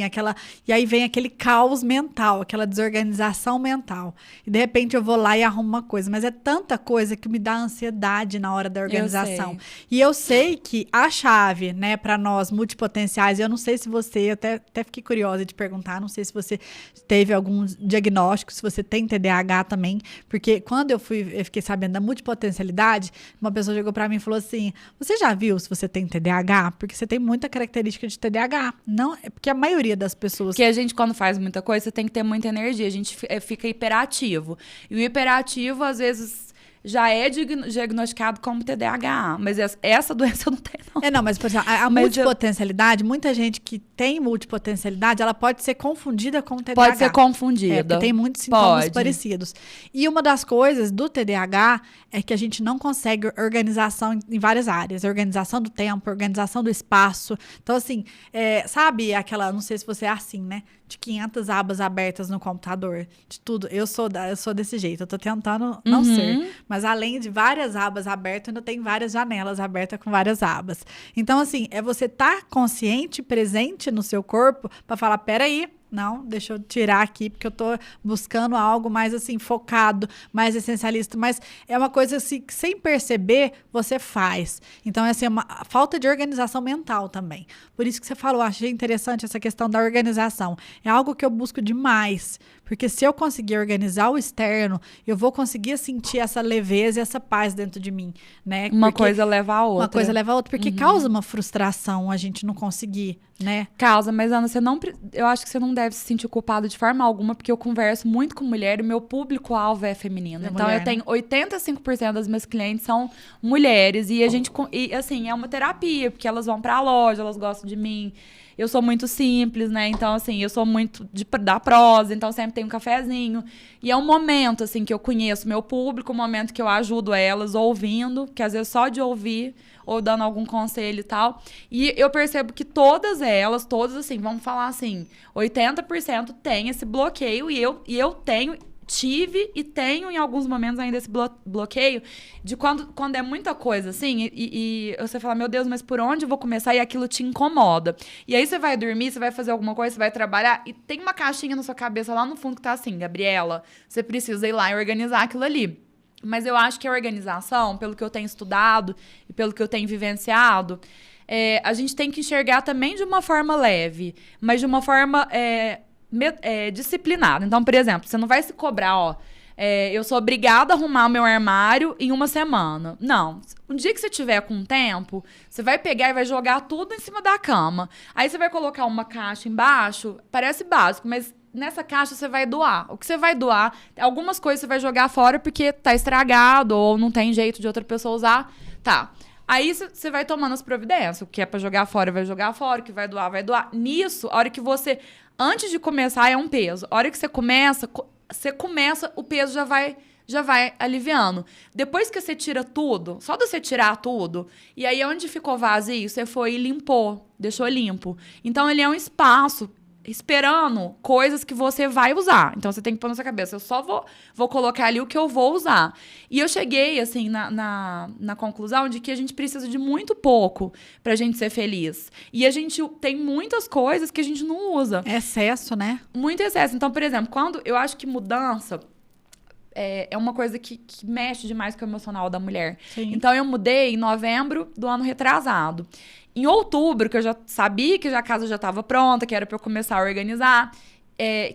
e aí vem aquele caos mental, aquela desorganização mental. E de repente eu vou lá e arrumo uma coisa, mas é tanta coisa que me dá ansiedade na hora da organização. E eu sei que a chave, né, para nós multipotenciais, eu não sei se você, até fiquei curiosa de perguntar, não sei se você teve algum diagnóstico, se você tem TDAH também, porque quando eu fiquei sabendo da multipotencialidade, uma pessoa chegou para mim e falou assim: você já viu se você tem TDAH? Porque você tem muita característica de TDAH. Não, é porque a maioria das pessoas... Porque a gente, quando faz muita coisa, você tem que ter muita energia. A gente fica hiperativo. E o hiperativo, às vezes, já é diagnosticado como TDAH. Mas essa doença eu não tenho, não. Não, mas, por exemplo, a multipotencialidade, muita gente que tem multipotencialidade, ela pode ser confundida com TDAH. Pode ser confundida. Porque tem muitos sintomas parecidos. E uma das coisas do TDAH é que a gente não consegue organização em várias áreas. Organização do tempo, organização do espaço. Então, assim, sabe aquela... Não sei se você é assim, né? De 500 abas abertas no computador. De tudo. Eu sou desse jeito. Eu tô tentando não ser. Mas além de várias abas abertas, ainda tem várias janelas abertas com várias abas. Então, assim, é você estar consciente, presente no seu corpo para falar, peraí, não, deixa eu tirar aqui, porque eu tô buscando algo mais, assim, focado, mais essencialista. Mas é uma coisa, assim, que sem perceber, você faz. Então, é assim, uma falta de organização mental também. Por isso que você falou, achei interessante essa questão da organização. É algo que eu busco demais. Porque se eu conseguir organizar o externo, eu vou conseguir sentir essa leveza e essa paz dentro de mim, né? Uma coisa leva a outra. Uma coisa leva a outra, porque causa uma frustração a gente não conseguir, né? Causa, mas Ana, eu acho que você não deve se sentir culpada de forma alguma, porque eu converso muito com mulher e meu público-alvo é feminino. Então, eu tenho 85% das minhas clientes são mulheres e assim, é uma terapia, porque elas vão pra loja, elas gostam de mim. Eu sou muito simples, né? Então, assim, eu sou muito da prosa, então sempre tem um cafezinho. E é um momento, assim, que eu conheço meu público, um momento que eu ajudo elas ouvindo, que às vezes só de ouvir ou dando algum conselho e tal. E eu percebo que todas, assim, vamos falar assim, 80% tem esse bloqueio e eu tive e tenho em alguns momentos ainda esse bloqueio de quando é muita coisa, assim, e você fala, meu Deus, mas por onde eu vou começar? E aquilo te incomoda. E aí você vai dormir, você vai fazer alguma coisa, você vai trabalhar, e tem uma caixinha na sua cabeça lá no fundo que tá assim, Gabriela, você precisa ir lá e organizar aquilo ali. Mas eu acho que a organização, pelo que eu tenho estudado e pelo que eu tenho vivenciado, a gente tem que enxergar também de uma forma leve, mas de uma forma... disciplinado. Então, por exemplo, você não vai se cobrar, eu sou obrigada a arrumar o meu armário em uma semana. Não. Um dia que você tiver com tempo, você vai pegar e vai jogar tudo em cima da cama. Aí você vai colocar uma caixa embaixo, parece básico, mas nessa caixa você vai doar. O que você vai doar, algumas coisas você vai jogar fora porque tá estragado ou não tem jeito de outra pessoa usar. Tá. Aí você vai tomando as providências. O que é pra jogar fora, vai jogar fora. O que vai doar, vai doar. Nisso, a hora que você... Antes de começar, é um peso. A hora que você começa, o peso já vai aliviando. Depois que você tira tudo, só de você tirar tudo, e aí onde ficou vazio, você foi e limpou, deixou limpo. Então, ele é um espaço esperando coisas que você vai usar. Então, você tem que pôr na sua cabeça, eu só vou colocar ali o que eu vou usar. E eu cheguei, assim, na conclusão de que a gente precisa de muito pouco pra gente ser feliz. E a gente tem muitas coisas que a gente não usa. Excesso, né? Muito excesso. Então, por exemplo, quando eu acho que mudança é uma coisa que mexe demais com o emocional da mulher. Sim. Então, eu mudei em novembro do ano retrasado. Em outubro, que eu já sabia que a casa já estava pronta, que era para eu começar a organizar,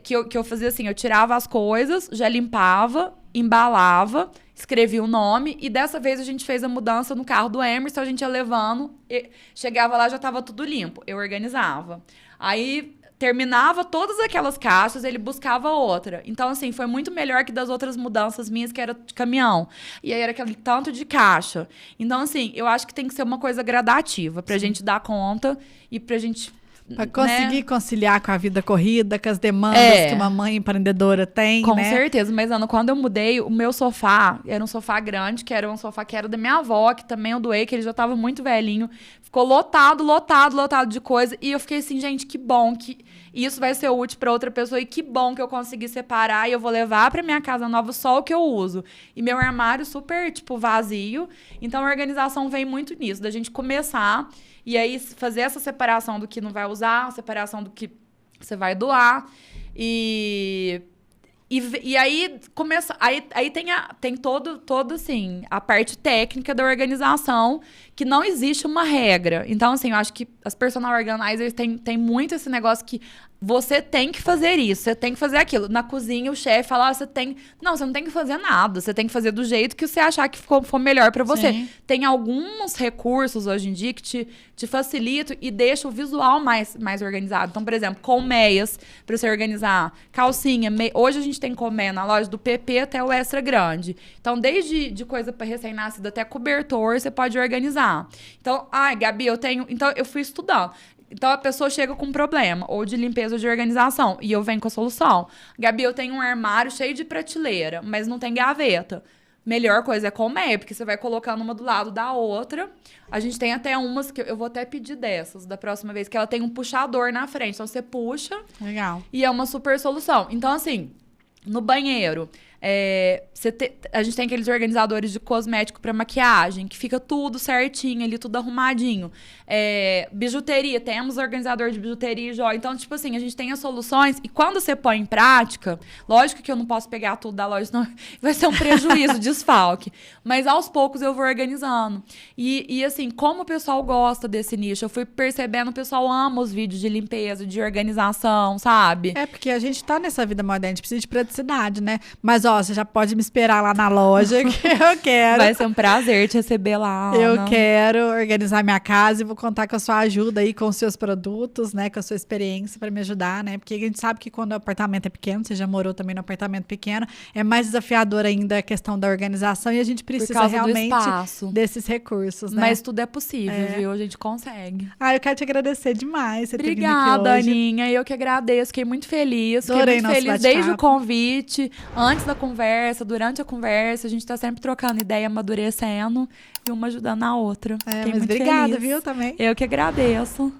que eu fazia assim, eu tirava as coisas, já limpava, embalava, escrevia o nome, e dessa vez a gente fez a mudança no carro do Emerson, a gente ia levando, chegava lá, já estava tudo limpo, eu organizava. Aí terminava todas aquelas caixas, ele buscava outra. Então, assim, foi muito melhor que das outras mudanças minhas, que era de caminhão. E aí era aquele tanto de caixa. Então, assim, eu acho que tem que ser uma coisa gradativa pra gente dar conta e pra gente Para conseguir conciliar com a vida corrida, com as demandas que uma mãe empreendedora tem, com né? certeza. Mas, Ana, quando eu mudei, o meu sofá era um sofá grande, que era um sofá que era da minha avó, que também eu doei, que ele já tava muito velhinho. Ficou lotado de coisa. E eu fiquei assim, gente, que bom que isso vai ser útil para outra pessoa. E que bom que eu consegui separar e eu vou levar para minha casa nova só o que eu uso. E meu armário super, tipo, vazio. Então, a organização vem muito nisso, da gente começar... E aí, fazer essa separação do que não vai usar, separação do que você vai doar. E aí, começa... Aí tem todo assim, a parte técnica da organização, que não existe uma regra. Então, assim, eu acho que as personal organizers têm muito esse negócio que você tem que fazer isso, você tem que fazer aquilo. Na cozinha, o chefe fala, Não, você não tem que fazer nada. Você tem que fazer do jeito que você achar que for melhor pra você. Sim. Tem alguns recursos hoje em dia que te facilitam e deixam o visual mais organizado. Então, por exemplo, colmeias pra você organizar. Calcinha. Hoje a gente tem colmeia na loja do PP até o extra grande. Então, desde de coisa pra recém-nascido até cobertor, você pode organizar. Então, Gabi, eu tenho... Então, eu fui estudando. Então, a pessoa chega com um problema, ou de limpeza ou de organização, e eu venho com a solução. Gabi, eu tenho um armário cheio de prateleira, mas não tem gaveta. Melhor coisa é colmeia, porque você vai colocando uma do lado da outra. A gente tem até umas, que eu vou até pedir dessas da próxima vez, que ela tem um puxador na frente. Então, você puxa. Legal. E é uma super solução. Então, assim, no banheiro... a gente tem aqueles organizadores de cosmético para maquiagem, que fica tudo certinho ali, tudo arrumadinho. Bijuteria, temos organizador de bijuteria e joia. Então, tipo assim, a gente tem as soluções e quando você põe em prática, lógico que eu não posso pegar tudo da loja, senão vai ser um prejuízo, desfalque. Mas aos poucos eu vou organizando. E assim, como o pessoal gosta desse nicho, eu fui percebendo, o pessoal ama os vídeos de limpeza, de organização, sabe? Porque a gente tá nessa vida moderna, a gente precisa de praticidade, né? Mas, você já pode me esperar lá na loja, que eu quero. Vai ser um prazer te receber lá, Ana. Eu quero organizar minha casa e vou contar com a sua ajuda aí, com os seus produtos, né? Com a sua experiência para me ajudar, né? Porque a gente sabe que quando o apartamento é pequeno, você já morou também no apartamento pequeno, é mais desafiador ainda a questão da organização e a gente precisa realmente desses recursos, né? Mas tudo é possível, viu? A gente consegue. Eu quero te agradecer demais. Obrigada, Aninha. Eu que agradeço. Fiquei muito feliz. Adorei Fiquei muito feliz desde o convite, antes da conversa, durante a conversa, a gente tá sempre trocando ideia, amadurecendo e uma ajudando a outra. Mas obrigada, viu, também. Eu que agradeço.